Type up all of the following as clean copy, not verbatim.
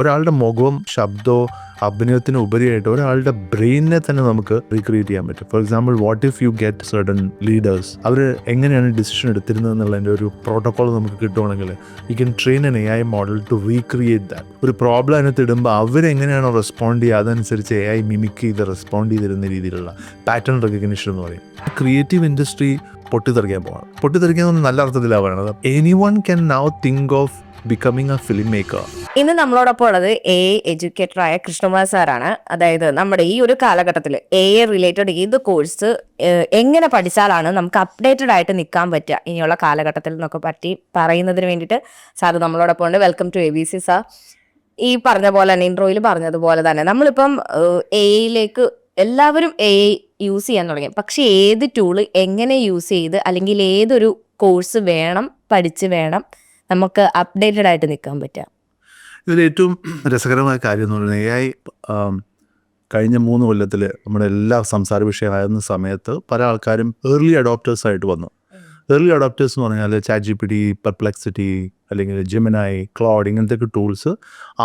ഒരാളുടെ മുഖവും ശബ്ദവും അഭിനയത്തിന് ഉപരിയായിട്ട് ഒരാളുടെ ബ്രെയിനിനെ തന്നെ നമുക്ക് റീക്രിയേറ്റ് ചെയ്യാൻ പറ്റും. For example, what if you get certain leaders, അവർ എങ്ങനെയാണ് ഡിസിഷൻ എടുത്തിരുന്നത് എന്നുള്ളതിൻ്റെ ഒരു പ്രോട്ടോകോൾ നമുക്ക് കിട്ടുവാണെങ്കിൽ you can train an AI model to recreate that. ഒരു പ്രോബ്ലം അതിനകത്ത് ഇടുമ്പോൾ അവരെങ്ങനെയാണോ റെസ്പോണ്ട് ചെയ്യുക അതനുസരിച്ച് AI മിമിക് ചെയ്ത് റെസ്പോണ്ട് ചെയ്തിരുന്ന രീതിയിലുള്ള പാറ്റേൺ റെക്കഗ്നിഷൻ എന്ന് പറയും. ക്രിയേറ്റീവ് ഇൻഡസ്ട്രി പൊട്ടിത്തെറിക്കാൻ പോകണം. പൊട്ടിത്തെറിക്കാൻ നല്ല അർത്ഥത്തിലാണ് പറയുന്നത്. Anyone can now think of becoming A film maker. ഇന്ന് നമ്മളോടൊപ്പം ഉള്ളത് AI എഡ്യൂക്കേറ്ററായ കൃഷ്ണകുമാർ സാറാണ്. അതായത് നമ്മുടെ ഈ ഒരു കാലഘട്ടത്തിൽ AI റിലേറ്റഡ് ഏത് കോഴ്സ് എങ്ങനെ പഠിച്ചാലാണ് നമുക്ക് അപ്ഡേറ്റഡ് ആയിട്ട് നിൽക്കാൻ പറ്റുക ഇനിയുള്ള കാലഘട്ടത്തിൽ എന്നൊക്കെ പറ്റി പറയുന്നതിന് വേണ്ടിയിട്ട് സാറ് നമ്മളോടൊപ്പം ഉണ്ട്. Welcome to ABC sir. ഈ പറഞ്ഞ പോലെ തന്നെ ഇൻട്രോയിൽ പറഞ്ഞതുപോലെ തന്നെ നമ്മളിപ്പം AI എല്ലാവരും AI യൂസ് ചെയ്യാൻ തുടങ്ങി. പക്ഷെ ഏത് ടൂള് എങ്ങനെ യൂസ് ചെയ്ത് അല്ലെങ്കിൽ ഏതൊരു കോഴ്സ് പഠിച്ച് വേണം നമുക്ക് അപ്ഡേറ്റഡ് ആയിട്ട് നിൽക്കാൻ പറ്റുക? ഇതിൽ ഏറ്റവും രസകരമായ കാര്യം എന്ന് പറയുന്നത് AI കഴിഞ്ഞ 3 കൊല്ലത്തിൽ നമ്മുടെ എല്ലാ സംസാര വിഷയമായിരുന്ന സമയത്ത് പല ആൾക്കാരും ഏർലി അഡോപ്റ്റേഴ്സായിട്ട് വന്നു. ഏർലി അഡോപ്റ്റേഴ്സ് എന്ന് പറഞ്ഞാൽ ChatGPT, പെർപ്ലെക്സിറ്റി അല്ലെങ്കിൽ Gemini, ക്ലൗഡ് ഇങ്ങനത്തെ ടൂൾസ്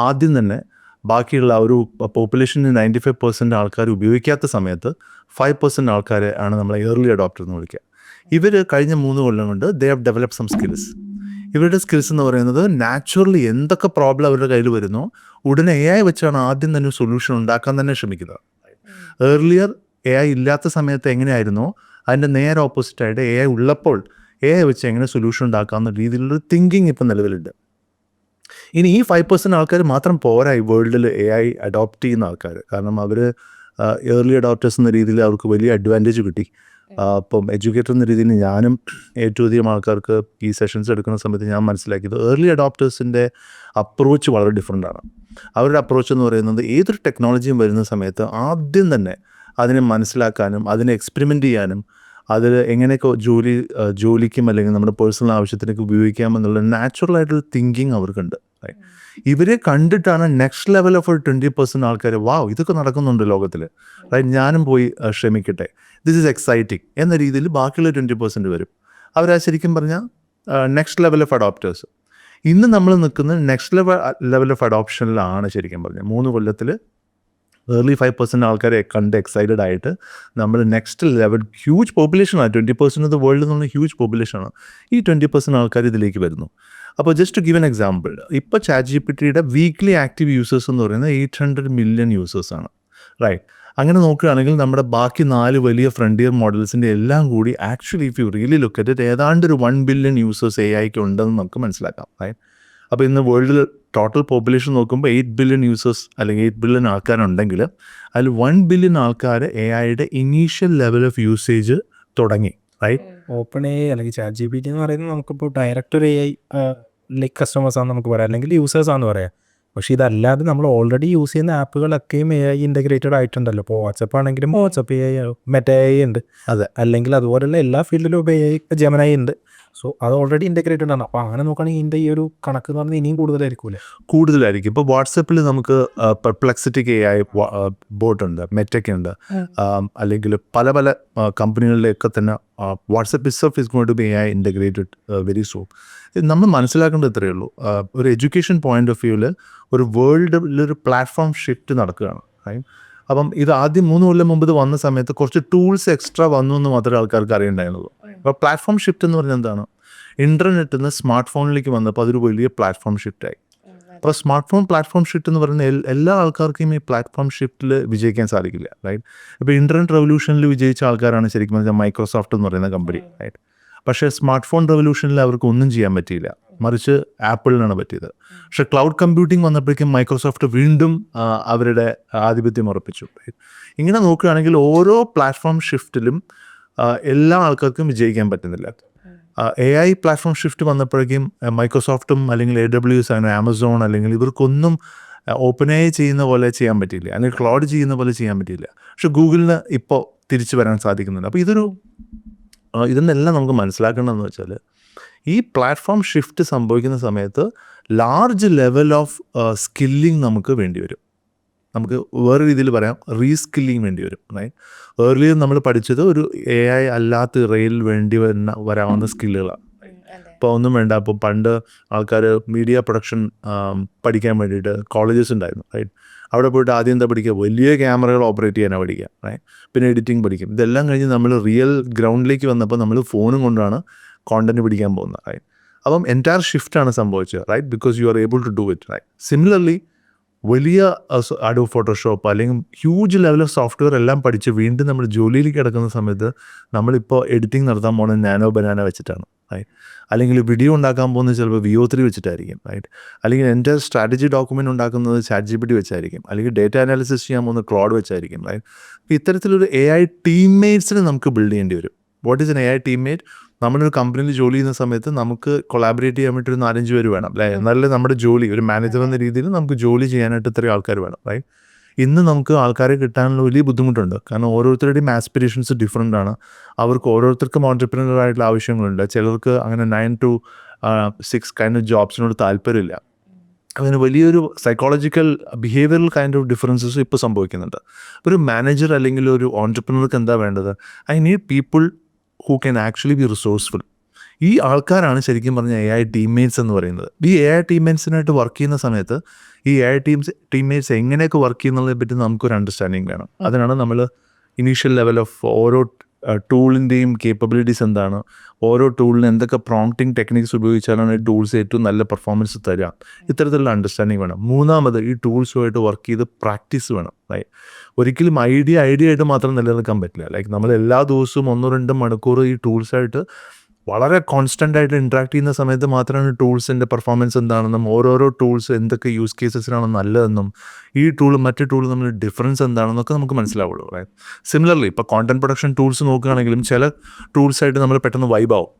ആദ്യം തന്നെ ബാക്കിയുള്ള ഒരു പോപ്പുലേഷനിൽ 95% ആൾക്കാർ ഉപയോഗിക്കാത്ത സമയത്ത് 5% ആൾക്കാരെ ആണ് നമ്മൾ ഏർലി അഡോപ്റ്റർ എന്ന് വിളിക്കുക. ഇവർ കഴിഞ്ഞ 3 കൊല്ലം കൊണ്ട് they have develop some skills. ഇവരുടെ സ്കിൽസ് എന്ന് പറയുന്നത് നാച്ചുറലി എന്തൊക്കെ പ്രോബ്ലം അവരുടെ കയ്യിൽ വരുന്നോ ഉടനെ AI വെച്ചാണ് ആദ്യം തന്നെ സൊല്യൂഷൻ ഉണ്ടാക്കാൻ തന്നെ ശ്രമിക്കുന്നത്. ഏർലിയർ AI ഇല്ലാത്ത സമയത്ത് എങ്ങനെയായിരുന്നോ അതിൻ്റെ നേരെ ഓപ്പോസിറ്റായിട്ട് AI ഉള്ളപ്പോൾ AI വെച്ച് എങ്ങനെ സൊല്യൂഷൻ ഉണ്ടാക്കാവുന്ന രീതിയിലുള്ളൊരു തിങ്കിങ് ഇപ്പം നിലവിലുണ്ട്. ഇനി ഈ 5% ആൾക്കാർ മാത്രം പോരാ ഈ വേൾഡിൽ AI അഡോപ്റ്റ് ചെയ്യുന്ന ആൾക്കാർ. കാരണം അവർ ഏർലി അഡോപ്റ്റേഴ്സ് എന്ന രീതിയിൽ അവർക്ക് വലിയ അഡ്വാൻറ്റേജ് കിട്ടി. അപ്പം എഡ്യൂക്കേറ്റർ എന്ന രീതിയിൽ ഞാനും ഏറ്റവും അധികം ആൾക്കാർക്ക് ഈ സെഷൻസ് എടുക്കുന്ന സമയത്ത് ഞാൻ മനസ്സിലാക്കിയത് ഏർലി അഡോപ്റ്റേഴ്സിൻ്റെ അപ്രോച്ച് വളരെ ഡിഫറെൻ്റ് ആണ്. അവരുടെ അപ്രോച്ച് എന്ന് പറയുന്നത് ഏതൊരു ടെക്നോളജിയും വരുന്ന സമയത്ത് ആദ്യം തന്നെ അതിനെ മനസ്സിലാക്കാനും അതിനെ എക്സ്പെരിമെൻ്റ് ചെയ്യാനും അതിൽ എങ്ങനെയൊക്കെ ജോലിക്കും അല്ലെങ്കിൽ നമ്മുടെ പേഴ്സണൽ ആവശ്യത്തിനൊക്കെ ഉപയോഗിക്കാമെന്നുള്ള നാച്ചുറലായിട്ടൊരു തിങ്കിങ് അവർക്കുണ്ട്. ഇവരെ കണ്ടിട്ടാണ് നെക്സ്റ്റ് ലെവൽ ഓഫ് ഒരു 20% ആൾക്കാർ ഇതൊക്കെ നടക്കുന്നുണ്ട് ലോകത്തിൽ, ഞാനും പോയി ശ്രമിക്കട്ടെ, ദിസ് ഈസ് എക്സൈറ്റിംഗ് എന്ന രീതിയിൽ ബാക്കിയുള്ള 20% വരും. അവരാ ശരിക്കും പറഞ്ഞാൽ നെക്സ്റ്റ് ലെവൽ ഓഫ് അഡോപ്റ്റേഴ്സ്. ഇന്ന് നമ്മൾ നിൽക്കുന്നത് നെക്സ്റ്റ് ലെവൽ ഓഫ് അഡോപ്ഷനിലാണ്. ശരിക്കും പറഞ്ഞാൽ 3 കൊല്ലത്തിൽ ഏർലി 5% ആൾക്കാരെ കണ്ട് എക്സൈറ്റഡ് ആയിട്ട് നമ്മൾ നെക്സ്റ്റ് ലെവൽ ഹ്യൂജ് പോപ്പുലേഷനാണ്. 20% ഓഫ് ദ വേൾഡ് എന്നുള്ള ഹ്യൂജ് പോപ്പുലേഷനാണ്. ഈ 20% ആൾക്കാർ ഇതിലേക്ക് വരുന്നു. അപ്പോൾ just to give an example, ഇപ്പോൾ ChatGPTയുടെ വീക്ക്ലി ആക്റ്റീവ് യൂസേഴ്സ് എന്ന് പറയുന്നത് 800 മില്യൺ യൂസേഴ്സാണ്. റൈറ്റ്. അങ്ങനെ നോക്കുകയാണെങ്കിൽ നമ്മുടെ ബാക്കി 4 വലിയ ഫ്രണ്ടിയർ മോഡൽസിൻ്റെ എല്ലാം കൂടി actually if you really look at it ഏതാണ്ട് ഒരു 1 ബില്യൺ യൂസേഴ്സ് AIക്ക് ഉണ്ടെന്ന് നമുക്ക് മനസ്സിലാക്കാം. റൈറ്റ്. അപ്പോൾ ഇന്ന് വേൾഡിൽ ടോട്ടൽ പോപ്പുലേഷൻ നോക്കുമ്പോൾ 8 ബില്യൺ യൂസേഴ്സ് അല്ലെങ്കിൽ 8 ബില്യൺ ആൾക്കാരുണ്ടെങ്കിൽ അതിൽ 1 ബില്യൺ ആൾക്കാർ AIയുടെ ഇനീഷ്യൽ ലെവൽ ഓഫ് യൂസേജ് തുടങ്ങി. റൈറ്റ്. ഓപ്പൺ AI അല്ലെങ്കിൽ ChatGPT എന്ന് പറയുന്നത് നമുക്കിപ്പോൾ ഡയറക്റ്റ് ഒരു AI ലൈക്ക് കസ്റ്റമേഴ്സ് ആണെന്ന് നമുക്ക് പറയാം, അല്ലെങ്കിൽ യൂസേഴ്സ് ആണെന്ന് പറയാം. പക്ഷേ ഇതല്ലാതെ നമ്മൾ ഓൾറെഡി യൂസ് ചെയ്യുന്ന ആപ്പുകളൊക്കെയും AI ഇൻ്റഗ്രേറ്റഡ് ആയിട്ടുണ്ടല്ലോ. ഇപ്പോൾ വാട്സപ്പ് ആണെങ്കിലും വാട്സപ്പ് AI, മെറ്റാ AI ഉണ്ട്. അതെ. അല്ലെങ്കിൽ അതുപോലെയുള്ള എല്ലാ ഫീൽഡിലും ഇപ്പോൾ AI, Gemini ഉണ്ട്. സോ അത് ഓൾറെഡി ഇൻ്റഗ്രേറ്റഡ് ആണ്. അപ്പോൾ അങ്ങനെ നോക്കുകയാണെങ്കിൽ ഇതിൻ്റെ ഈ ഒരു കണക്ക് എന്ന് പറഞ്ഞാൽ ഇനിയും കൂടുതലായിരിക്കും. ഇപ്പോൾ വാട്സപ്പിൽ നമുക്ക് പെർപ്ലെക്സിറ്റിക്ക് AI ബോട്ടുണ്ട്, മെറ്റയ്ക്കുണ്ട്, അല്ലെങ്കിൽ പല പല കമ്പനികളിലൊക്കെ തന്നെ WhatsApp itself is going to be AI integrated very soon. നമ്മൾ മനസ്സിലാക്കേണ്ടത് ഇത്രയേ ഉള്ളൂ. ഒരു എഡ്യൂക്കേഷൻ പോയിന്റ് ഓഫ് വ്യൂവിൽ ഒരു വേൾഡിലൊരു പ്ലാറ്റ്ഫോം ഷിഫ്റ്റ് നടക്കുകയാണ്. അപ്പം ഇത് ആദ്യം 3 കൊല്ലം മുമ്പ് ഇത് വന്ന സമയത്ത് കുറച്ച് ടൂൾസ് എക്സ്ട്രാ വന്നു എന്ന് മാത്രമേ ആൾക്കാർക്ക് അറിയണ്ടായിരുന്നുള്ളൂ. അപ്പോൾ പ്ലാറ്റ്ഫോം ഷിഫ്റ്റ് എന്ന് പറഞ്ഞാൽ എന്താണ്? ഇൻ്റർനെറ്റിൽ നിന്ന് സ്മാർട്ട് ഫോണിലേക്ക് വന്നപ്പോൾ അതൊരു വലിയ പ്ലാറ്റ്ഫോം ഷിഫ്റ്റായി. അപ്പോൾ പ്ലാറ്റ്ഫോം ഷിഫ്റ്റ് എന്ന് പറയുന്നത് എല്ലാ ആൾക്കാർക്കും ഈ പ്ലാറ്റ്ഫോം ഷിഫ്റ്റിൽ വിജയിക്കാൻ സാധിക്കില്ല. റൈറ്റ്. ഇപ്പോൾ ഇൻ്റർനെറ്റ് റെവല്യൂഷനിൽ വിജയിച്ച ആൾക്കാരാണ് ശരിക്കും പറഞ്ഞാൽ മൈക്രോസോഫ്റ്റ് എന്ന് പറയുന്ന കമ്പനി. റൈറ്റ്. പക്ഷേ സ്മാർട്ട് ഫോൺ റെവല്യൂഷനിൽ അവർക്ക് ഒന്നും ചെയ്യാൻ പറ്റിയില്ല, മറിച്ച് ആപ്പിളിനാണ് പറ്റിയത്. പക്ഷേ ക്ലൗഡ് കമ്പ്യൂട്ടിംഗ് വന്നപ്പോഴേക്കും മൈക്രോസോഫ്റ്റ് വീണ്ടും അവരുടെ ആധിപത്യം ഉറപ്പിച്ചു. ഇങ്ങനെ നോക്കുകയാണെങ്കിൽ ഓരോ പ്ലാറ്റ്ഫോം ഷിഫ്റ്റിലും എല്ലാ ആൾക്കാർക്കും വിജയിക്കാൻ പറ്റുന്നില്ല. AI പ്ലാറ്റ്ഫോം ഷിഫ്റ്റ് വന്നപ്പോഴേക്കും മൈക്രോസോഫ്റ്റും അല്ലെങ്കിൽ AWS അങ്ങനെ ആമസോൺ അല്ലെങ്കിൽ ഇവർക്കൊന്നും ഓപ്പൺ AI ചെയ്യുന്ന പോലെ ചെയ്യാൻ പറ്റിയില്ല, അല്ലെങ്കിൽ ക്ലൗഡ് ചെയ്യുന്ന പോലെ ചെയ്യാൻ പറ്റിയില്ല. പക്ഷെ ഗൂഗിളിന് ഇപ്പോൾ തിരിച്ചു വരാൻ സാധിക്കുന്നുണ്ട്. അപ്പോൾ ഇതെന്നെല്ലാം നമുക്ക് മനസ്സിലാക്കേണ്ടതെന്ന് വെച്ചാൽ ഈ പ്ലാറ്റ്ഫോം ഷിഫ്റ്റ് സംഭവിക്കുന്ന സമയത്ത് ലാർജ് ലെവൽ ഓഫ് സ്കില്ലിങ് നമുക്ക് വേണ്ടി വരും. നമുക്ക് വേറെ രീതിയിൽ പറയാം, റീസ്കില്ലിങ് വേണ്ടി വരും. റൈറ്റ്. ഏർലിയർ നമ്മൾ പഠിച്ചത് ഒരു AI അല്ലാത്ത റെയിൽ വേണ്ടി വരാവുന്ന സ്കില്ലുകളാണ്. ഇപ്പോൾ ഒന്നും വേണ്ട. അപ്പോൾ പണ്ട് ആൾക്കാർ മീഡിയ പ്രൊഡക്ഷൻ പഠിക്കാൻ വേണ്ടിയിട്ട് കോളേജസ് ഉണ്ടായിരുന്നു, റൈറ്റ്? അവിടെ പോയിട്ട് ആദ്യം എന്താ പഠിക്കുക? വലിയ ക്യാമറകൾ ഓപ്പറേറ്റ് ചെയ്യാനാണ് പഠിക്കുക, റൈറ്റ്? പിന്നെ എഡിറ്റിംഗ് പഠിക്കും. ഇതെല്ലാം കഴിഞ്ഞ് നമ്മൾ റിയൽ ഗ്രൗണ്ടിലേക്ക് വന്നപ്പോൾ നമ്മൾ ഫോണും കൊണ്ടാണ് കോണ്ടന്റ് പിടിക്കാൻ പോകുന്നത്, റൈറ്റ്? അപ്പം എൻറ്റയർ ഷിഫ്റ്റാണ് സംഭവിച്ചത്, right? Because you are able to do it, right? Similarly വലിയ അഡോബ് ഫോട്ടോഷോപ്പ് അല്ലെങ്കിൽ ഹ്യൂജ് ലെവൽ ഓഫ് സോഫ്റ്റ്വെയർ എല്ലാം പഠിച്ച് വീണ്ടും നമ്മൾ ജോലിയിലേക്ക് കിടക്കുന്ന സമയത്ത് നമ്മളിപ്പോൾ എഡിറ്റിംഗ് നടത്താൻ പോകുന്നത് നാനോ ബനാന വെച്ചിട്ടാണ്, റൈറ്റ്? അല്ലെങ്കിൽ വീഡിയോ ഉണ്ടാക്കാൻ പോകുന്നത് ചിലപ്പോൾ VO3 വെച്ചിട്ടായിരിക്കും, റൈറ്റ്? അല്ലെങ്കിൽ എൻ്റെ സ്ട്രാറ്റജി ഡോക്യുമെൻ്റ് ഉണ്ടാക്കുന്നത് ChatGPT വെച്ചായിരിക്കും, അല്ലെങ്കിൽ ഡേറ്റ അനാലിസിസ് ചെയ്യാൻ പോകുന്നത് ക്ലൗഡ് വെച്ചായിരിക്കും, റൈറ്റ്? അപ്പോൾ ഇത്തരത്തിലൊരു AI ടീംമേറ്റ്സിനെ നമുക്ക് ബിൽഡ് ചെയ്യേണ്ടി വരും. What is N AI teammate? നമ്മളൊരു കമ്പനിയിൽ ജോലി ചെയ്യുന്ന സമയത്ത് നമുക്ക് കൊളാബറേറ്റ് ചെയ്യാൻ വേണ്ടി ഒരു 4-5 പേര് വേണം, അല്ലേ? എന്നാലേ നമ്മുടെ ജോലി, ഒരു മാനേജർ എന്ന രീതിയിൽ നമുക്ക് ജോലി ചെയ്യാനായിട്ട് ഇത്രയും ആൾക്കാർ വേണം, റൈറ്റ്? ഇന്ന് നമുക്ക് ആൾക്കാരെ കിട്ടാനുള്ള വലിയ ബുദ്ധിമുട്ടുണ്ട്. കാരണം ഓരോരുത്തരുടെയും ആസ്പിറേഷൻസ് ഡിഫറെൻ്റ് ആണ്. അവർക്ക് ഓരോരുത്തർക്കും ഓൺട്രപ്രനർ ആയിട്ടുള്ള ആവശ്യങ്ങളുണ്ട്. ചിലർക്ക് അങ്ങനെ 9 to 6 കൈൻഡ് ഓഫ് ജോബ്സിനോട് താല്പര്യമില്ല. അങ്ങനെ വലിയൊരു psychological behavioural kind of differences ഇപ്പോൾ സംഭവിക്കുന്നുണ്ട്. ഒരു മാനേജർ അല്ലെങ്കിൽ ഒരു ഓൺട്രപ്രനർക്ക് എന്താ വേണ്ടത്? I need people who can actually B resourceful. ഈ ആൾക്കാരാണ് ശരിക്കും പറഞ്ഞ AI ടീംമേറ്റ്സ് എന്ന് പറയുന്നത്. ഈ AI ടീംമേറ്റ്സിനായിട്ട് വർക്ക് ചെയ്യുന്ന സമയത്ത് ഈ AI ടീംമേറ്റ്സ് എങ്ങനെയൊക്കെ വർക്ക് ചെയ്യുന്നതിനെ പറ്റി നമുക്കൊരു അണ്ടർസ്റ്റാൻഡിങ് വേണം. അതിനാണ് നമ്മൾ ഇനീഷ്യൽ ലെവൽ ഓഫ് ഓരോ ടൂളിൻ്റെയും കേപ്പബിലിറ്റീസ് എന്താണ്, ഓരോ ടൂളിന് എന്തൊക്കെ പ്രോംപ്റ്റിംഗ് ടെക്നിക്സ് ഉപയോഗിച്ചാലാണ് ഈ ടൂൾസ് ഏറ്റവും നല്ല പെർഫോമൻസ് തരിക, ഇത്തരത്തിലുള്ള അണ്ടർസ്റ്റാൻഡിങ് വേണം. മൂന്നാമത് ഈ ടൂൾസുമായിട്ട് വർക്ക് ചെയ്ത് പ്രാക്ടീസ് വേണം, റൈറ്റ്? ഒരിക്കലും ഐഡിയ ആയിട്ട് മാത്രം നിലനിൽക്കാൻ പറ്റില്ല. ലൈക്ക് നമ്മൾ എല്ലാ ദിവസവും 1-2 മണിക്കൂർ ഈ ടൂൾസായിട്ട് വളരെ കോൺസ്റ്റൻ്റ് ആയിട്ട് ഇൻട്രാക്ട് ചെയ്യുന്ന സമയത്ത് മാത്രമാണ് ടൂൾസിൻ്റെ പെർഫോമൻസ് എന്താണെന്നും ഓരോരോ ടൂൾസ് എന്തൊക്കെ യൂസ് കേസസിനാണ് നല്ലതെന്നും ഈ ടൂൾ മറ്റു ടൂൾ തമ്മിൽ ഡിഫറൻസ് എന്താണെന്നൊക്കെ നമുക്ക് മനസ്സിലാവുള്ളൂ, റൈറ്റ്? സിമിലർലി ഇപ്പോൾ കോണ്ടന്റ് പ്രൊഡക്ഷൻ ടൂൾസ് നോക്കുകയാണെങ്കിലും ചില ടൂൾസായിട്ട് നമ്മൾ പെട്ടെന്ന് വൈബാവും.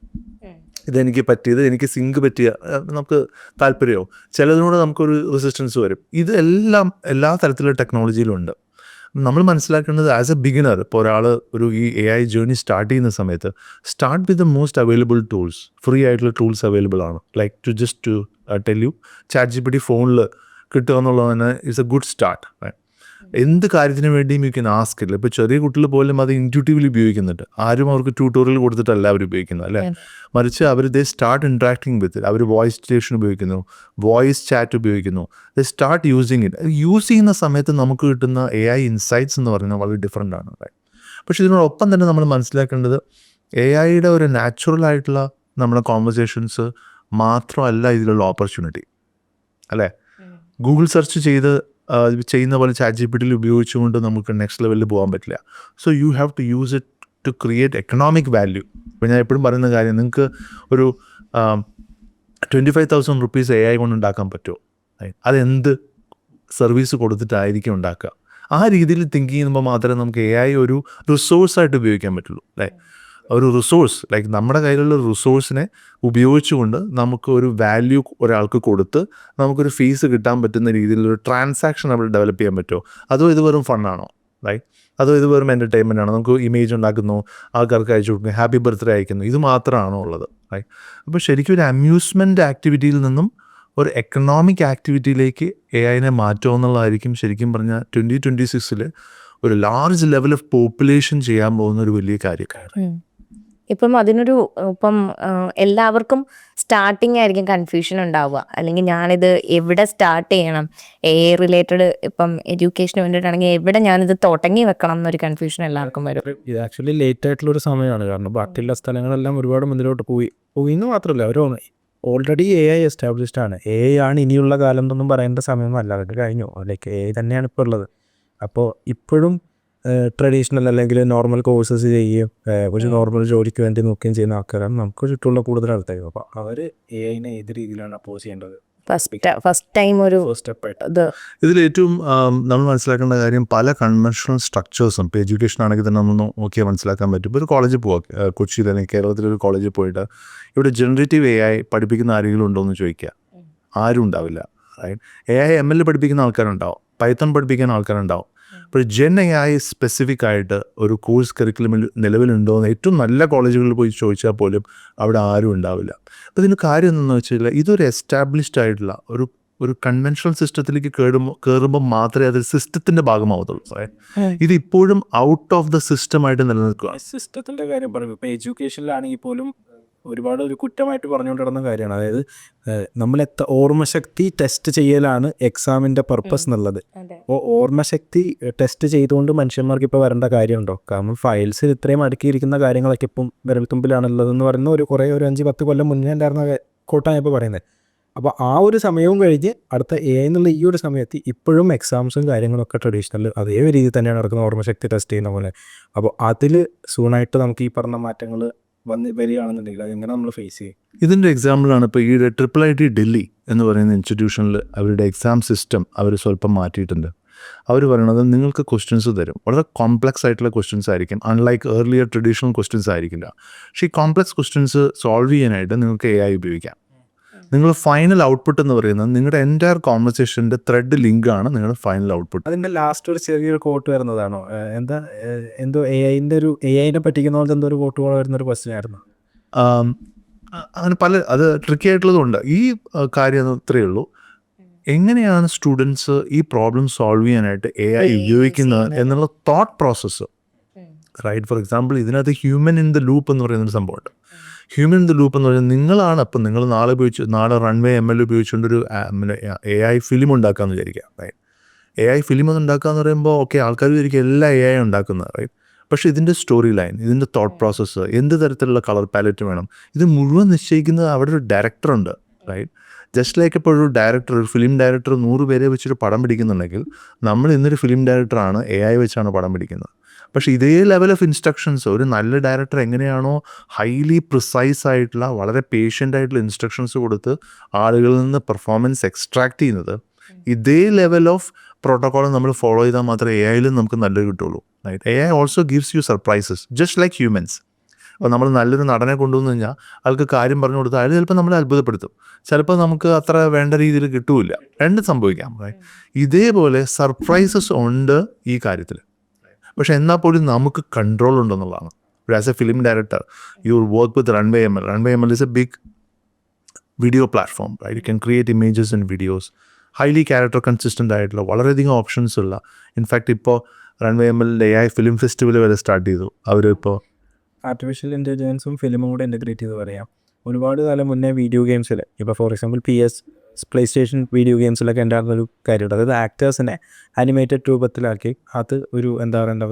ഇതെനിക്ക് പറ്റിയത്, എനിക്ക് സിങ്ക് പറ്റിയ നമുക്ക് താല്പര്യമോ, ചിലതിനോട് നമുക്കൊരു റെസിസ്റ്റൻസ് വരും. ഇതെല്ലാം എല്ലാ തരത്തിലുള്ള ടെക്നോളജിയിലും ഉണ്ട്. നമ്മൾ മനസ്സിലാക്കേണ്ടത് ആസ് എ ബിഗിനർ, ഇപ്പോൾ ഒരാൾ ഒരു ഈ AI ജേർണി സ്റ്റാർട്ട് ചെയ്യുന്ന സമയത്ത് start with the most available tools. Free ആയിട്ടുള്ള ടൂൾസ് അവൈലബിൾ ആണ്. Like to just to tell you, ChatGPT ഫോണിൽ കിട്ടുക എന്നുള്ളത് തന്നെ ഇറ്റ്സ് എ ഗുഡ് സ്റ്റാർട്ട്. എന്ത് കാര്യത്തിന് വേണ്ടിയും യു ക്യാൻ ആസ്ക് ഇല്ല. ഇപ്പോൾ ചെറിയ കുട്ടികൾ പോലും അത് ഇൻറ്റ്യൂട്ടീവ്ലി ഉപയോഗിക്കുന്നുണ്ട്. ആരും അവർക്ക് ട്യൂട്ടോറിയൽ കൊടുത്തിട്ടല്ല അവർ ഉപയോഗിക്കുന്നത്, അല്ലേ? മറിച്ച് അവർ they start interacting with it. അവർ വോയിസ് സ്റ്റേഷൻ ഉപയോഗിക്കുന്നു, വോയിസ് ചാറ്റ് ഉപയോഗിക്കുന്നു. They start using it. Use ചെയ്യുന്ന സമയത്ത് നമുക്ക് കിട്ടുന്ന AI ഇൻസൈറ്റ്സ് എന്ന് പറയുന്നത് വളരെ ഡിഫറെൻ്റ് ആണ്, റൈറ്റ്? പക്ഷേ ഇതിനോടൊപ്പം തന്നെ നമ്മൾ മനസ്സിലാക്കേണ്ടത് AIയുടെ ഒരു നാച്ചുറൽ ആയിട്ടുള്ള നമ്മുടെ കോൺവെർസേഷൻസ് മാത്രമല്ല ഇതിലുള്ള ഓപ്പർച്യൂണിറ്റി, അല്ലേ? ഗൂഗിൾ സെർച്ച് ചെയ്യുന്ന പോലെ ChatGPT ഉപയോഗിച്ചുകൊണ്ട് നമുക്ക് നെക്സ്റ്റ് ലെവലിൽ പോകാൻ പറ്റില്ല. So you have to use it to create economic value. ഇപ്പോൾ ഞാൻ എപ്പോഴും പറയുന്ന കാര്യം, നിങ്ങൾക്ക് ഒരു 25,000 റുപ്പീസ് AI കൊണ്ട് ഉണ്ടാക്കാൻ പറ്റുമോ? അതെന്ത് സർവീസ് കൊടുത്തിട്ടായിരിക്കും ഉണ്ടാക്കുക? ആ രീതിയിൽ തിങ്ക് ചെയ്യുമ്പോൾ മാത്രമേ നമുക്ക് AI ഒരു റിസോഴ്സായിട്ട് ഉപയോഗിക്കാൻ പറ്റുള്ളൂ, അല്ലേ? ഒരു റിസോഴ്സ്, ലൈക്ക് നമ്മുടെ കയ്യിലുള്ള റിസോഴ്സിനെ ഉപയോഗിച്ചുകൊണ്ട് നമുക്ക് ഒരു വാല്യൂ ഒരാൾക്ക് കൊടുത്ത് നമുക്കൊരു ഫീസ് കിട്ടാൻ പറ്റുന്ന രീതിയിലൊരു ട്രാൻസാക്ഷൻ നമ്മൾ ഡെവലപ്പ് ചെയ്യാൻ പറ്റുമോ? അതോ ഇത് വെറും ഫണ്ണാണോ, റൈറ്റ്? അതോ ഇത് വെറും എൻ്റർടൈൻമെൻ്റ് ആണോ? നമുക്ക് ഇമേജ് ഉണ്ടാക്കുന്നു, ആൾക്കാർക്ക് അയച്ചു കൊടുക്കുന്നു, ഹാപ്പി ബർത്ത്ഡേ അയക്കുന്നു, ഇത് മാത്രമാണോ ഉള്ളത്, റൈറ്റ്? അപ്പോൾ ശരിക്കും ഒരു അമ്യൂസ്മെൻറ്റ് ആക്ടിവിറ്റിയിൽ നിന്നും ഒരു എക്കണോമിക് ആക്ടിവിറ്റിയിലേക്ക് AIനെ മാറ്റുക എന്നുള്ളതായിരിക്കും ശരിക്കും പറഞ്ഞാൽ 2026 ഒരു ലാർജ് ലെവൽ ഓഫ് പോപ്പുലേഷൻ ചെയ്യാൻ പോകുന്ന ഒരു വലിയ കാര്യക്കാരൻ. ഇപ്പം അതിനൊരു ഇപ്പം എല്ലാവർക്കും സ്റ്റാർട്ടിങ് ആയിരിക്കും കൺഫ്യൂഷൻ ഉണ്ടാവുക. അല്ലെങ്കിൽ ഞാനിത് എവിടെ സ്റ്റാർട്ട് ചെയ്യണം, AI റിലേറ്റഡ് ഇപ്പം എഡ്യൂക്കേഷന് വേണ്ടിയിട്ടാണെങ്കിൽ എവിടെ ഞാനിത് തുടങ്ങി വെക്കണം എന്നൊരു കൺഫ്യൂഷൻ എല്ലാവർക്കും വരും. ഇത് ആക്ച്വലി ലേറ്റ് ആയിട്ടുള്ളൊരു സമയമാണ്. കാരണം ബാക്കിയുള്ള സ്ഥലങ്ങളെല്ലാം ഒരുപാട് മുന്നിലോട്ട് പോയി എന്ന് മാത്രമല്ല, അവർ ഓൾറെഡി AI എസ്റ്റാബ്ലിഷ്ഡ് ആണ്. AI ആണ് ഇനിയുള്ള കാലം എന്നൊന്നും പറയേണ്ട സമയമല്ല, അതൊക്കെ കഴിഞ്ഞു. ലൈക്ക് AI തന്നെയാണ് ഇപ്പോൾ ഉള്ളത്. അപ്പോൾ ഇപ്പോഴും ട്രഡീഷണൽ അല്ലെങ്കിൽ നോർമൽ കോഴ്സസ് ചെയ്യുകയും ഒരു നോർമൽ ജോലിക്ക് വേണ്ടി നോക്കുകയും ചെയ്യുന്ന ആൾക്കാരാണ് നമുക്ക് ചുറ്റുമുള്ള കൂടുതൽ ആൾക്കാരും. അപ്പോൾ അവർ AIനെ ഏത് രീതിയിലാണ് അപ്പോസ് ചെയ്യേണ്ടത്? ഫസ്റ്റ് ടൈം ഒരു ഇത് ഇതിൽ ഏറ്റവും നമ്മൾ മനസ്സിലാക്കേണ്ട കാര്യം, പല കൺവെൻഷണൽ സ്ട്രക്ചേഴ്സും ഇപ്പോൾ എഡ്യൂക്കേഷൻ ആണെങ്കിൽ തന്നെ നമ്മൾ നോക്കിയാൽ മനസ്സിലാക്കാൻ പറ്റും. ഇപ്പോൾ ഒരു കോളേജിൽ പോവുക, കൊച്ചിയിൽ അല്ലെങ്കിൽ കേരളത്തിലൊരു കോളേജിൽ പോയിട്ട് ഇവിടെ ജനറേറ്റീവ് AI പഠിപ്പിക്കുന്ന ആരെങ്കിലും ഉണ്ടോ എന്ന് ചോദിക്കുക, ആരും ഉണ്ടാവില്ല, റൈറ്റ്? AI ML പഠിപ്പിക്കുന്ന ആൾക്കാരുണ്ടാവും, പൈത്തൺ പഠിപ്പിക്കുന്ന ആൾക്കാരുണ്ടാവും. അപ്പോൾ ജെൻ AI സ്പെസിഫിക് ആയിട്ട് ഒരു കോഴ്സ് കരിക്കുലമിൽ നിലവിലുണ്ടോ എന്ന് ഏറ്റവും നല്ല കോളേജുകളിൽ പോയി ചോദിച്ചാൽ പോലും അവിടെ ആരും ഉണ്ടാവില്ല. അപ്പോൾ ഇതിന് കാര്യം എന്തെന്ന് വെച്ചാൽ ഇതൊരു എസ്റ്റാബ്ലിഷ്ഡ് ആയിട്ടുള്ള ഒരു കൺവെൻഷണൽ സിസ്റ്റത്തിലേക്ക് കയറുമ്പോൾ മാത്രമേ അത് സിസ്റ്റത്തിൻ്റെ ഭാഗമാവത്തുള്ളൂ. ഇത് ഇപ്പോഴും ഔട്ട് ഓഫ് ദ സിസ്റ്റമായിട്ട് നിലനിൽക്കുക. സിസ്റ്റത്തിൻ്റെ കാര്യം പറയും. ഇപ്പോൾ എഡ്യൂക്കേഷനിലാണെങ്കിൽ പോലും ഒരുപാട് ഒരു കുറ്റമായിട്ട് പറഞ്ഞുകൊണ്ട് കിടന്ന കാര്യമാണ്. അതായത് നമ്മൾ ഓർമ്മശക്തി ടെസ്റ്റ് ചെയ്യലാണ് എക്സാമിൻ്റെ പർപ്പസ് എന്നുള്ളത്. അപ്പോൾ ഓർമ്മശക്തി ടെസ്റ്റ് ചെയ്തുകൊണ്ട് മനുഷ്യന്മാർക്ക് ഇപ്പോൾ വരേണ്ട കാര്യമുണ്ടോ? കാരണം ഫയൽസിൽ ഇത്രയും അടുക്കിയിരിക്കുന്ന കാര്യങ്ങളൊക്കെ ഇപ്പം വിരൽത്തുമ്പിലാണുള്ളതെന്ന് പറയുന്ന ഒരു 5-10 കൊല്ലം മുന്നേ ഉണ്ടായിരുന്ന കോട്ടാണ് ഇപ്പോൾ പറയുന്നത്. അപ്പോൾ ആ ഒരു സമയവും കഴിഞ്ഞ് അടുത്ത എന്നുള്ള ഈ ഒരു സമയത്ത് ഇപ്പോഴും എക്സാംസും കാര്യങ്ങളൊക്കെ ട്രഡീഷണൽ അതേ രീതിയിൽ തന്നെയാണ് നടക്കുന്നത്, ഓർമ്മശക്തി ടെസ്റ്റ് ചെയ്യുന്ന പോലെ. അപ്പോൾ അതിൽ സൂണായിട്ട് നമുക്ക് ഈ പറഞ്ഞ മാറ്റങ്ങൾ വരികയാണെന്നുണ്ടെങ്കിൽ അതെങ്ങനെ നമ്മൾ ഫേസ് ചെയ്യും? ഇതിൻ്റെ എക്സാമ്പിളാണ് ഇപ്പോൾ ഈ IIT ഡൽഹി എന്ന് പറയുന്ന ഇൻസ്റ്റിറ്റ്യൂഷനിൽ അവരുടെ എക്സാം സിസ്റ്റം അവർ സ്വല്പം മാറ്റിയിട്ടുണ്ട്. അവർ പറയണത് നിങ്ങൾക്ക് ക്വസ്റ്റ്യൻസ് തരും, വളരെ കോംപ്ലക്സ് ആയിട്ടുള്ള ക്വസ്റ്റ്യൻസ് ആയിരിക്കും, അൺലൈക്ക് ഏർലിയർ ട്രഡീഷണൽ ക്വസ്റ്റ്യൻസ് ആയിരിക്കില്ല. പക്ഷേ ഈ കോംപ്ലക്സ് ക്വസ്റ്റ്യൻസ് സോൾവ് ചെയ്യാനായിട്ട് നിങ്ങൾക്ക് AI ഉപയോഗിക്കാം. നിങ്ങൾ ഫൈനൽ ഔട്ട്പുട്ട് എന്ന് പറയുന്നത് നിങ്ങളുടെ എൻറ്റയർ കോൺവെർസേഷൻ്റെ ത്രെഡ് ലിങ്കാണ് നിങ്ങളുടെ ഫൈനൽ ഔട്ട്പുട്ട്. അതിൻ്റെ ലാസ്റ്റ് ഒരു ചെറിയൊരു കോട്ട് വരുന്നതാണോ? എന്തോ AI-നെ പറ്റിക്കുന്ന പോലത്തെ എന്തോ ഒരു കോട്ട് പോലെ വരുന്നൊരു ക്വസ്റ്റ്യൻ ആയിരുന്നു. അങ്ങനെ അത് ട്രിക്കി ആയിട്ടുള്ളതുണ്ട്. ഈ കാര്യം ഇത്രയേ ഉള്ളൂ, എങ്ങനെയാണ് സ്റ്റുഡൻസ് ഈ പ്രോബ്ലം സോൾവ് ചെയ്യാനായിട്ട് AI ഉപയോഗിക്കുന്നത് എന്നുള്ള thought process, right? For example ഇതിനകത്ത് ഹ്യൂമൻ ഇൻ ദ ലൂപ്പ് എന്ന് പറയുന്നൊരു സംഭവമുണ്ട്. ഹ്യൂമൻ ഇൻ ദ ലൂപ്പ് എന്ന് പറയുന്നത് നിങ്ങളാണ്. അപ്പം നിങ്ങൾ നാളെ റൺവേ ML ഉപയോഗിച്ചുകൊണ്ടൊരു AI ഫിലിം ഉണ്ടാക്കാമെന്ന് വിചാരിക്കുക, റൈറ്റ്? AI ഫിലിം ഉണ്ടാക്കുക എന്ന് പറയുമ്പോൾ ഓക്കെ, ആൾക്കാർ വിചാരിക്കും എല്ലാ AI ഉണ്ടാക്കുന്നത്, റൈറ്റ്? പക്ഷേ ഇതിൻ്റെ സ്റ്റോറി ലൈൻ, ഇതിൻ്റെ തോട്ട് പ്രോസസ്സ്, എന്ത് തരത്തിലുള്ള കളർ പാലറ്റ് വേണം, ഇത് മുഴുവൻ നിശ്ചയിക്കുന്നത് അവിടെ ഒരു ഡയറക്ടറുണ്ട്, റൈറ്റ്? ജസ്റ്റ് ലൈക്ക് ഇപ്പോൾ ഒരു ഫിലിം ഡയറക്ടർ 100 പേരെ വെച്ചൊരു പടം പിടിക്കുന്നുണ്ടെങ്കിൽ നമ്മൾ ഇന്നൊരു ഫിലിം ഡയറക്ടറാണ് AI വെച്ചാണ് പടം പിടിക്കുന്നത്. പക്ഷേ ഇതേ ലെവൽ ഓഫ് ഇൻസ്ട്രക്ഷൻസ് ഒരു നല്ല ഡയറക്ടർ എങ്ങനെയാണോ ഹൈലി പ്രിസൈസ് ആയിട്ടുള്ള വളരെ പേഷ്യൻ്റ് ആയിട്ടുള്ള ഇൻസ്ട്രക്ഷൻസ് കൊടുത്ത് ആളുകളിൽ നിന്ന് പെർഫോമൻസ് എക്സ്ട്രാക്ട് ചെയ്യുന്നത്, ഇതേ ലെവൽ ഓഫ് പ്രോട്ടോക്കോൾ നമ്മൾ ഫോളോ ചെയ്താൽ മാത്രമേ AI-ലും നമുക്ക് നല്ലത് കിട്ടുള്ളൂ, right? AI also gives you surprises just like humans. അപ്പോൾ നമ്മൾ നല്ലൊരു നടനെ കൊണ്ടുവന്നു കഴിഞ്ഞാൽ ആൾക്ക് കാര്യം പറഞ്ഞു കൊടുത്താൽ അയാൾ ചിലപ്പോൾ നമ്മളെ അത്ഭുതപ്പെടുത്തും, ചിലപ്പോൾ നമുക്ക് അത്ര വേണ്ട രീതിയിൽ കിട്ടൂല, രണ്ടും സംഭവിക്കാം, റൈറ്റ്? ഇതേപോലെ സർപ്രൈസസ് ഉണ്ട് ഈ കാര്യത്തിൽ. പക്ഷേ എന്നാൽ പോലും നമുക്ക് കൺട്രോൾ ഉണ്ടെന്നുള്ളതാണ്. As a film director you work with Runway ML is a big video platform, right? You can create images and videos, highly character consistent ആയിട്ടുള്ള വളരെയധികം ഓപ്ഷൻസ് ഉള്ള. ഇൻഫാക്റ്റ് ഇപ്പോൾ റൺവേ MLൻ്റെ AI ഫിലിം ഫെസ്റ്റിവൽ വരെ start ചെയ്തു. അവരിപ്പോൾ artificial ഇൻ്റലിജൻസും ഫിലിമും കൂടെ integrate ചെയ്ത് പറയാം. ഒരുപാട് കാലം മുന്നേ വീഡിയോ ഗെയിംസിൽ ഇപ്പോൾ for example PS PlayStation video ഗെയിംസിലൊക്കെ ഉണ്ടായിരുന്നൊരു കാര്യമുണ്ട്. അതായത് ആക്ടേഴ്സിനെ അനിമേറ്റഡ് രൂപത്തിലാക്കി അത് ഒരു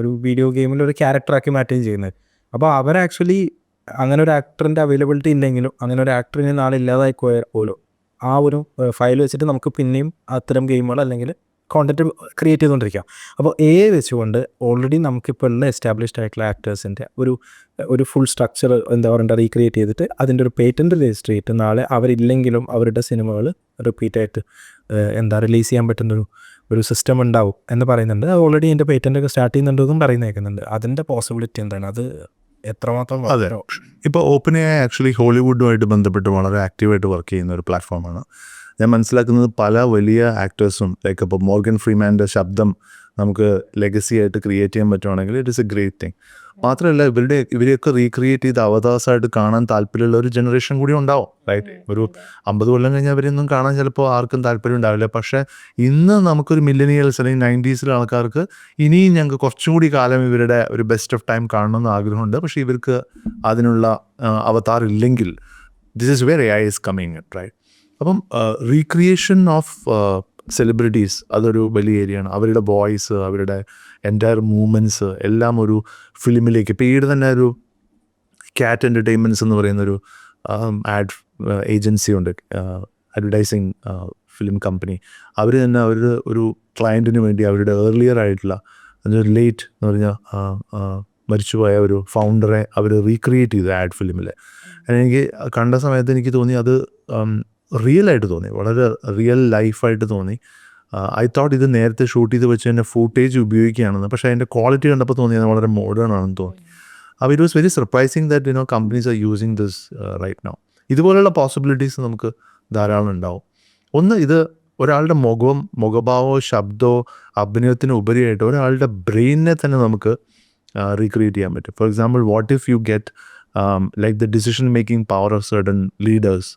ഒരു വീഡിയോ ഗെയിമിൽ ഒരു ക്യാരക്ടറാക്കി മാറ്റുകയും ചെയ്യുന്നത്. അപ്പോൾ അവർ ആക്ച്വലി അങ്ങനെ ഒരു ആക്ടറിൻ്റെ അവൈലബിലിറ്റി ഇല്ലെങ്കിലും അങ്ങനെ ഒരു ആക്ടറിന് നാളെ ഇല്ലാതായി പോലും ആ ഒരു ഫയൽ വെച്ചിട്ട് നമുക്ക് പിന്നെയും അത്തരം ഗെയിമുകൾ അല്ലെങ്കിൽ കോണ്ടന്റ് ക്രിയേറ്റ് ചെയ്തുകൊണ്ടിരിക്കാം. അപ്പോൾ AI വെച്ചുകൊണ്ട് ഓൾറെഡി നമുക്കിപ്പോൾ ഉള്ള എസ്റ്റാബ്ലിഷ്ഡ് ആയിട്ടുള്ള ആക്ടേഴ്സിൻ്റെ ഒരു ഫുൾ സ്ട്രക്ചർ റീക്രിയേറ്റ് ചെയ്തിട്ട് അതിൻ്റെ ഒരു പേറ്റൻറ്റ് രജിസ്റ്റർ ചെയ്തിട്ട് നാളെ അവരില്ലെങ്കിലും അവരുടെ സിനിമകൾ റിപ്പീറ്റായിട്ട് റിലീസ് ചെയ്യാൻ പറ്റുന്നൊരു സിസ്റ്റം ഉണ്ടാവും എന്ന് പറയുന്നുണ്ട്. അത് ഓൾറെഡി എൻ്റെ പേറ്റൻ്റൊക്കെ സ്റ്റാർട്ട് ചെയ്യുന്നുണ്ടെന്നും പറയുന്നേക്കുന്നുണ്ട്. അതിൻ്റെ പോസിബിലിറ്റി എന്താണ്? അത് എത്രമാത്രം? അതെ, ഇപ്പോൾ OpenAI ആക്ച്വലി ഹോളിവുഡുമായിട്ട് ബന്ധപ്പെട്ട് വളരെ ആക്റ്റീവായിട്ട് വർക്ക് ചെയ്യുന്ന ഒരു പ്ലാറ്റ്ഫോമാണ്. ഞാൻ മനസ്സിലാക്കുന്നത് പല വലിയ ആക്ടേഴ്സും ലൈക്ക് ഇപ്പോൾ മോർഗൻ ഫ്രീമാൻ്റെ ശബ്ദം നമുക്ക് ലെഗസി ആയിട്ട് ക്രിയേറ്റ് ചെയ്യാൻ പറ്റുവാണെങ്കിൽ it is A great thing. മാത്രമല്ല ഇവരെയൊക്കെ റീക്രിയേറ്റ് ചെയ്ത് അവതാസായിട്ട് കാണാൻ താല്പര്യമുള്ള ഒരു ജനറേഷൻ കൂടി ഉണ്ടാവും, റൈറ്റ്? ഒരു 50 കൊല്ലം കഴിഞ്ഞാൽ അവരൊന്നും കാണാൻ ചിലപ്പോൾ ആർക്കും താല്പര്യം ഉണ്ടാവില്ല. പക്ഷേ ഇന്ന് നമുക്കൊരു മില്ലനിയൽസ് അല്ലെങ്കിൽ 90s ആൾക്കാർക്ക് ഇനിയും ഞങ്ങൾക്ക് കുറച്ചും കൂടി കാലം ഇവരുടെ ഒരു ബെസ്റ്റ് ഓഫ് ടൈം കാണണമെന്ന് ആഗ്രഹമുണ്ട്. പക്ഷേ ഇവർക്ക് അതിനുള്ള അവതാർ ഇല്ലെങ്കിൽ this is where AI is coming it, right? അപ്പം റീക്രിയേഷൻ ഓഫ് സെലിബ്രിറ്റീസ് അതൊരു വലിയ ഏരിയയാണ്. അവരുടെ വോയിസ്, അവരുടെ എൻറ്റയർ മൂവ്മെൻറ്റ്സ് എല്ലാം ഒരു ഫിലിമിലേക്ക്. ഇപ്പോൾ ഈയിടെ തന്നെ ഒരു ക്യാറ്റ് എൻ്റർടൈൻമെൻറ്റ്സ് എന്ന് പറയുന്നൊരു ആഡ് ഏജൻസി ഉണ്ട്, അഡ്വർടൈസിങ് ഫിലിം കമ്പനി. അവർ തന്നെ ഒരു ക്ലയൻറ്റിന് വേണ്ടി അവരുടെ ഏർലിയർ ആയിട്ടുള്ള ലേറ്റ് എന്ന് പറഞ്ഞാൽ മരിച്ചുപോയ ഒരു ഫൗണ്ടറെ അവർ റീക്രിയേറ്റ് ചെയ്തു ആഡ് ഫിലിമിൽ. എനിക്ക് കണ്ട സമയത്ത് എനിക്ക് തോന്നി അത് റിയലായിട്ട് തോന്നി, വളരെ റിയൽ ലൈഫായിട്ട് തോന്നി. ഐ തോട്ട് ഇത് നേരത്തെ ഷൂട്ട് ചെയ്ത് വെച്ച് തന്നെ ഫൂട്ടേജ് ഉപയോഗിക്കുകയാണെന്ന്. പക്ഷേ അതിൻ്റെ ക്വാളിറ്റി കണ്ടപ്പോൾ തോന്നിയത് വളരെ മോഡേൺ ആണെന്ന് തോന്നി. അപ്പോൾ it was very surprising that companies are using this right now. ഇതുപോലെയുള്ള പോസിബിലിറ്റീസ് നമുക്ക് ധാരാളം ഉണ്ടാവും. ഒന്ന്, ഇത് ഒരാളുടെ മുഖഭാവമോ ശബ്ദമോ അഭിനയത്തിന് ഉപരിയായിട്ട് ഒരാളുടെ ബ്രെയിനിനെ തന്നെ നമുക്ക് റീക്രിയേറ്റ് ചെയ്യാൻ പറ്റും. For example, what if you get like the decision making power of certain leaders,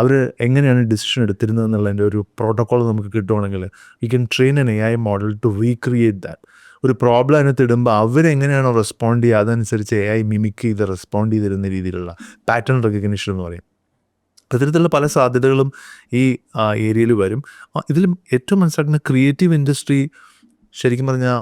അവർ എങ്ങനെയാണ് ഡിസിഷൻ എടുത്തിരുന്നത് എന്നുള്ളതിൻ്റെ ഒരു പ്രോട്ടോക്കോൾ നമുക്ക് കിട്ടുവാണെങ്കിൽ you can train an AI model to recreate that. ഒരു പ്രോബ്ലം അതിനകത്ത് ഇടുമ്പോൾ അവരെങ്ങനെയാണോ റെസ്പോണ്ട് ചെയ്യുക അതനുസരിച്ച് AI മിമിക് ചെയ്ത് റെസ്പോണ്ട് ചെയ്തിരുന്ന രീതിയിലുള്ള പാറ്റേൺ റെക്കഗ്നിഷൻ എന്ന് പറയും. അത്തരത്തിലുള്ള പല സാധ്യതകളും ഈ ഏരിയയിൽ വരും. ഇതിൽ ഏറ്റവും മനസ്സിലാക്കുന്ന ക്രിയേറ്റീവ് ഇൻഡസ്ട്രി ശരിക്കും പറഞ്ഞാൽ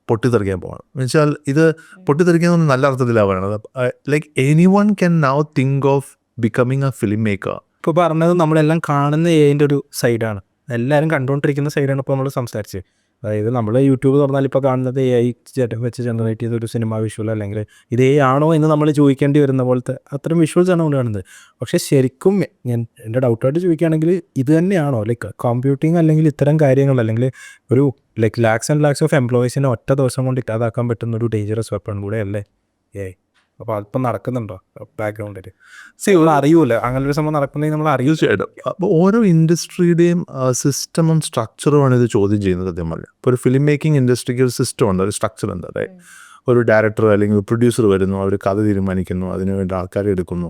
പൊട്ടിത്തെറിക്കാൻ പോകണം. എന്നുവെച്ചാൽ ഇത് പൊട്ടിത്തെറിക്കാൻ നല്ല അർത്ഥത്തിലാണ് പറയുന്നത്. Like any one can now think of becoming A film maker. ഇപ്പോൾ പറഞ്ഞത് നമ്മളെല്ലാം കാണുന്ന ഏതിൻ്റെ ഒരു സൈഡാണ്, എല്ലാവരും കണ്ടുകൊണ്ടിരിക്കുന്ന സൈഡാണ് ഇപ്പോൾ നമ്മൾ സംസാരിച്ചത്. അതായത് നമ്മൾ യൂട്യൂബ് തുറന്നാൽ ഇപ്പോൾ കാണുന്നത് AI വെച്ച് ജനറേറ്റ് ചെയ്ത ഒരു സിനിമ വിഷ്വൽ, അല്ലെങ്കിൽ ഇത് ആണോ എന്ന് നമ്മൾ ചോദിക്കേണ്ടി വരുന്ന പോലത്തെ അത്തരം വിഷ്വൽസാണ് നമ്മൾ കാണുന്നത്. പക്ഷേ ശരിക്കും ഞാൻ എൻ്റെ ഡൗട്ടായിട്ട് ചോദിക്കുകയാണെങ്കിൽ ഇത് തന്നെയാണോ ലൈക്ക് കമ്പ്യൂട്ടിങ്, അല്ലെങ്കിൽ ഇത്തരം കാര്യങ്ങൾ, അല്ലെങ്കിൽ ഒരു like lakhs and lakhs of എംപ്ലോയീസിനെ ഒറ്റ ദിവസം കൊണ്ട് ഇല്ലാതാക്കാൻ പറ്റുന്ന ഒരു ഡേഞ്ചറസ് വെപ്പൺ കൂടെ അല്ലേ AI? അപ്പോൾ അതിപ്പം നടക്കുന്നുണ്ടോ ബാക്ക്ഗ്രൗണ്ടിൽ? അറിയൂല അങ്ങനെ ഒരു സംഭവം നടക്കുന്നെങ്കിൽ നമ്മൾ അറിയൂ. തീർച്ചയായിട്ടും. അപ്പോൾ ഓരോ ഇൻഡസ്ട്രിയുടെയും സിസ്റ്റമും സ്ട്രക്ചറുമാണ് ഇത് ചോദ്യം ചെയ്യുന്നത് സത്യം പറഞ്ഞാൽ. ഇപ്പോൾ ഒരു ഫിലിം മേക്കിംഗ് ഇൻഡസ്ട്രിക്ക് ഒരു സിസ്റ്റം ഉണ്ട്, ഒരു സ്ട്രക്ചർ ഉണ്ട്. അതായത് ഒരു ഡയറക്ടർ അല്ലെങ്കിൽ ഒരു പ്രൊഡ്യൂസർ വരുന്നു, അവർ കഥ തീരുമാനിക്കുന്നു, അതിനുവേണ്ടി ആൾക്കാരെ എടുക്കുന്നു.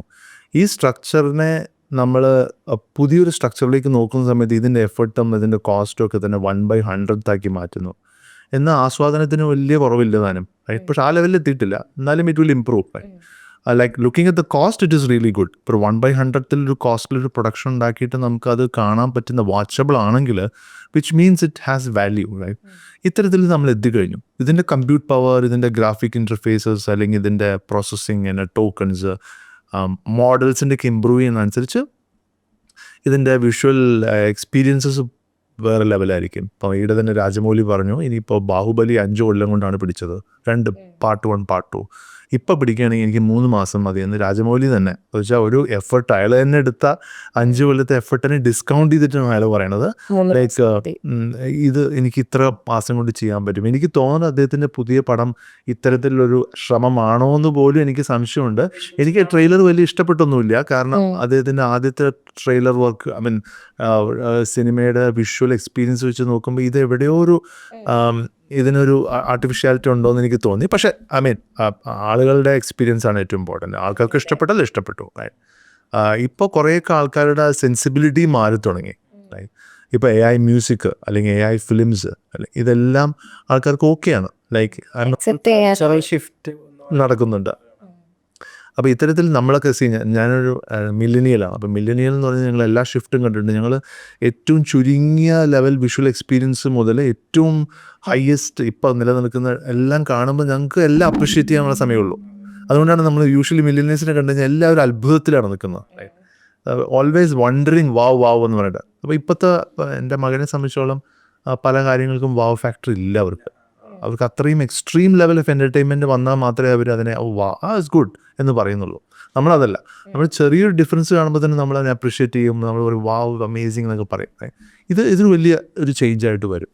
ഈ സ്ട്രക്ചറിനെ നമ്മൾ പുതിയൊരു സ്ട്രക്ചറിലേക്ക് നോക്കുന്ന സമയത്ത് ഇതിൻ്റെ എഫർട്ടും ഇതിൻ്റെ കോസ്റ്റും ഒക്കെ തന്നെ 1/100 മാറ്റുന്നു. എന്നാൽ ആസ്വാദനത്തിന് വലിയ കുറവില്ല താനും. പക്ഷെ ആ ലെവലിൽ എത്തിയിട്ടില്ല, എന്നാലും it will improve. Like looking at the cost it is really good. ഇപ്പോൾ 1/100 ഒരു കോസ്റ്റിലൊരു പ്രൊഡക്ഷൻ ഉണ്ടാക്കിയിട്ട് നമുക്കത് കാണാൻ പറ്റുന്ന വാച്ചബിൾ ആണെങ്കിൽ which means it has value. Right? ഇത്തരത്തിൽ നമ്മൾ എത്തിക്കഴിഞ്ഞു. ഇതിൻ്റെ കമ്പ്യൂട്ട് പവർ, ഇതിൻ്റെ ഗ്രാഫിക് ഇൻ്റർഫേസസ്, അല്ലെങ്കിൽ ഇതിൻ്റെ പ്രോസസ്സിങ്, ടോക്കൺസ്, മോഡൽസിൻ്റെ ഒക്കെ ഇമ്പ്രൂവ് ചെയ്യുന്നതനുസരിച്ച് ഇതിൻ്റെ വിഷ്വൽ എക്സ്പീരിയൻസസ് വേറെ ലെവലായിരിക്കും. ഇപ്പോൾ ഈയിടെ തന്നെ രാജമൗലി പറഞ്ഞു ഇനിയിപ്പോൾ ബാഹുബലി 5 കൊല്ലം കൊണ്ടാണ് പിടിച്ചത്, 2 പാർട്ട് 1 പാർട്ട് 2. ഇപ്പോൾ പിടിക്കുകയാണെങ്കിൽ എനിക്ക് 3 മാസം മതി എന്ന് രാജമൗലി തന്നെ. എന്ന് വെച്ചാൽ ഒരു എഫർട്ട് അയാൾ തന്നെ എടുത്ത 5 കൊല്ലത്തെ എഫർട്ടിനെ ഡിസ്കൗണ്ട് ചെയ്തിട്ടാണ് അയാൾ പറയണത്. ലൈക്ക് ഇത് എനിക്ക് ഇത്ര മാസം കൊണ്ട് ചെയ്യാൻ പറ്റും. എനിക്ക് തോന്നുന്നത് അദ്ദേഹത്തിൻ്റെ പുതിയ പടം ഇത്തരത്തിലുള്ളൊരു ശ്രമമാണോ എന്ന് പോലും എനിക്ക് സംശയമുണ്ട്. എനിക്ക് ട്രെയിലർ വലിയ ഇഷ്ടപ്പെട്ടൊന്നുമില്ല, കാരണം അദ്ദേഹത്തിൻ്റെ ആദ്യത്തെ ട്രെയിലർ വർക്ക്, ഐ മീൻ സിനിമയുടെ വിഷ്വൽ എക്സ്പീരിയൻസ് വെച്ച് നോക്കുമ്പോൾ ഇത് എവിടെയോ ഒരു ഇതിനൊരു ആർട്ടിഫിഷ്യാലിറ്റി ഉണ്ടോ എന്ന് എനിക്ക് തോന്നി. പക്ഷേ ഐ മീൻ ആളുകളുടെ എക്സ്പീരിയൻസ് ആണ് ഏറ്റവും ഇമ്പോർട്ടൻറ്റ്. ആൾക്കാർക്ക് ഇഷ്ടപ്പെട്ടാൽ ഇഷ്ടപ്പെട്ടു. ഇപ്പോൾ കുറേയൊക്കെ ആൾക്കാരുടെ സെൻസിബിലിറ്റി മാറി തുടങ്ങി. ഇപ്പോൾ AI മ്യൂസിക് അല്ലെങ്കിൽ AI ഫിലിംസ് ഇതെല്ലാം ആൾക്കാർക്ക് ഓക്കെയാണ്. ലൈക്ക് ഷിഫ്റ്റ് നടക്കുന്നുണ്ട്. അപ്പോൾ ഇത്തരത്തിൽ നമ്മളൊക്കെ ഞാനൊരു മില്ലിനിയലാണ്. അപ്പോൾ മില്ലിനിയൽ എന്ന് പറഞ്ഞാൽ ഞങ്ങൾ എല്ലാ ഷിഫ്റ്റും കണ്ടിട്ടുണ്ട്. ഞങ്ങൾ ഏറ്റവും ചുരുങ്ങിയ ലെവൽ വിഷ്വൽ എക്സ്പീരിയൻസ് മുതൽ ഏറ്റവും ഹയസ്റ്റ് ഇപ്പോൾ നിലനിൽക്കുന്ന എല്ലാം കാണുമ്പോൾ ഞങ്ങൾക്ക് എല്ലാം അപ്രിഷ്യേറ്റ് ചെയ്യാനുള്ള സമയമുള്ളൂ. അതുകൊണ്ടാണ് നമ്മൾ യൂഷ്വലി മില്ലിനിയേഴ്സിനെ കണ്ടു കഴിഞ്ഞാൽ എല്ലാവരും അത്ഭുതത്തിലാണ് നിൽക്കുന്നത്. ഓൾവേസ് വണ്ടറിങ് വാവ് എന്ന് പറഞ്ഞിട്ട്. അപ്പോൾ ഇപ്പോഴത്തെ എൻ്റെ മകനെ സംബന്ധിച്ചോളം പല കാര്യങ്ങൾക്കും വാവ് ഫാക്ടർ ഇല്ല അവർക്ക്. അത്രയും എക്സ്ട്രീം ലെവൽ ഓഫ് എൻ്റർടൈൻമെൻറ്റ് വന്നാൽ മാത്രമേ അവർ അതിനെ ഇറ്റ്സ് ഗുഡ് എന്ന് പറയുന്നുള്ളൂ. നമ്മളതല്ല, നമ്മൾ ചെറിയൊരു ഡിഫറൻസ് കാണുമ്പോൾ തന്നെ നമ്മളതിനെ അപ്രിഷ്യേറ്റ് ചെയ്യും. നമ്മൾ ഒരു വാവ് അമേസിങ് എന്നൊക്കെ പറയും. ഇതിന് വലിയ ഒരു ചേഞ്ച് ആയിട്ട് വരും.